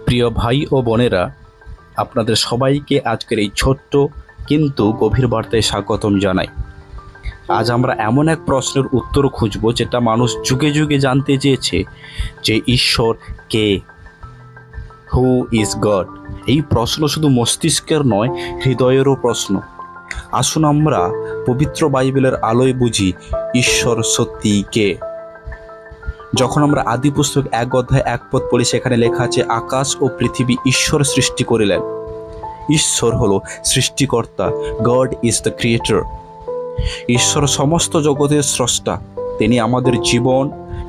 প্রিয় ভাই ও বোনেরা, আপনাদের সবাইকে আজকের এই ছোট্ট কিন্তু গভীর বার্তায় স্বাগতম জানাই। আজ আমরা এমন এক প্রশ্নের উত্তর খুঁজব যেটা মানুষ যুগে যুগে জানতে চেয়েছে, যে ঈশ্বর কে, হু ইজ গড। এই প্রশ্ন শুধু মস্তিষ্কের নয়, হৃদয়েরও প্রশ্ন। আসুন আমরা পবিত্র বাইবেলের আলোয় বুঝি ঈশ্বর সত্যি কে। যখন আমরা আদি পুস্তক 1 অধ্যায় 1 পদ পড়ি, সেখানে লেখা আছে, আকাশ ও পৃথিবী ঈশ্বর সৃষ্টি করিলেন। ঈশ্বর হলো সৃষ্টিকর্তা। God is the creator. ঈশ্বর সমস্ত জগতের স্রষ্টা। তিনি আমাদের জীবন,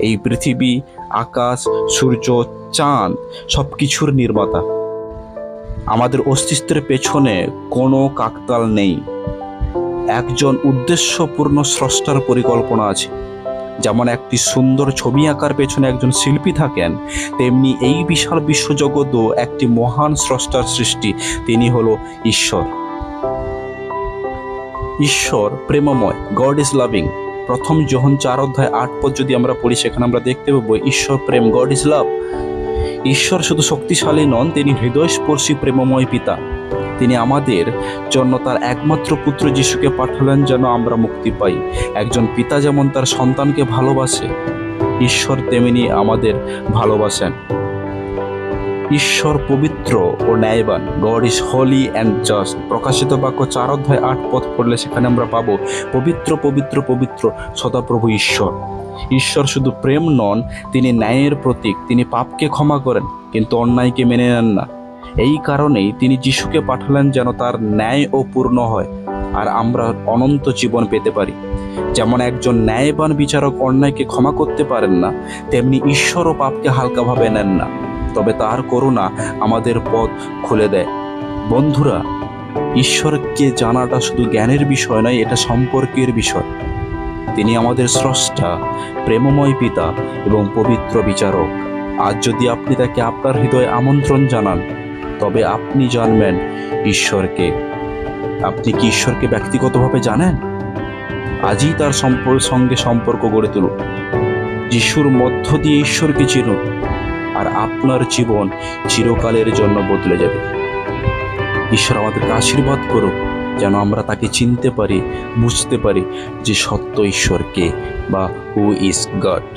এই পৃথিবী, আকাশ, সূর্য, চাঁদ সব কিছুর নির্মাতা। আমাদের অস্তিত্বের পেছনে কোনো কাকতাল নেই। একজন উদ্দেশ্যপূর্ণ স্রষ্টার পরিকল্পনা আছে। যেমন একটি সুন্দর ছবি আঁকার পেছনে একজন শিল্পী থাকেন, তেমনি এই বিশাল বিশ্বজগৎও একটি মহান স্রষ্টার সৃষ্টি। তিনি হলো ঈশ্বর। ঈশ্বর প্রেমময়। God is loving. প্রথম যোহন 4 অধ্যায় 8 পদ যদি আমরা পড়ি, সেখানে আমরা দেখতে পাবো ঈশ্বর প্রেম। God is love. ঈশ্বর শুধু শক্তিশালী নন, তিনি হৃদয়স্পর্শী প্রেমময় পিতা। তিনি আমাদের জন্য তার একমাত্র পুত্র যিশুকে পাঠালেন যেন আমরা মুক্তি পাই। একজন পিতা যেমন তার সন্তানকে ভালোবাসে, ঈশ্বর তেমনি আমাদের ভালোবাসেন। ঈশ্বর পবিত্র ও ন্যায়বান। God is holy and just. প্রকাশিত বাক্য 4 অধ্যায় 8 পদ পড়লে সেখানে আমরা পাবো, পবিত্র পবিত্র পবিত্র সদাপ্রভু ঈশ্বর। ঈশ্বর শুধু প্রেম নন, তিনি ন্যায়ের প্রতীক। তিনি পাপকে ক্ষমা করেন, কিন্তু অন্যায়কে মেনে নেন না। এই কারণেই তিনি যিশুকে পাঠালেন যেন তার ন্যায় ও পূর্ণ হয়, আর আমরা অনন্ত জীবন পেতে পারি। যেমন একজন ন্যায়বান বিচারক অন্যায়কে ক্ষমা করতে পারেন না, তেমনি ঈশ্বরও পাপকে হালকাভাবে নেন না। তবে তার করুণা আমাদের পথ খুলে দেয়। বন্ধুরা, ঈশ্বরকে জানাটা শুধু জ্ঞানের বিষয় নয়, এটা সম্পর্কের বিষয়। তিনি আমাদের স্রষ্টা, প্রেমময় পিতা এবং পবিত্র বিচারক। আজ যদি আপনি তাকে আপনার হৃদয়ে আমন্ত্রণ জানান, তবে আপনি জানবেন ঈশ্বরকে। আপনি কি ঈশ্বরকে ব্যক্তিগতভাবে জানেন? আজই তার সঙ্গে সম্পর্ক গড়ে তুলুন। যিশুর মধ্য দিয়ে ঈশ্বরকে চিনুন, আর আপনার জীবন চিরকালের জন্য বদলে যাবে। ঈশ্বর আমাদেরকে আশীর্বাদ করুক, যেন আমরা তাকে চিনতে পারি, বুঝতে পারি যে সত্য ঈশ্বর কে, বা হু ইজ গড।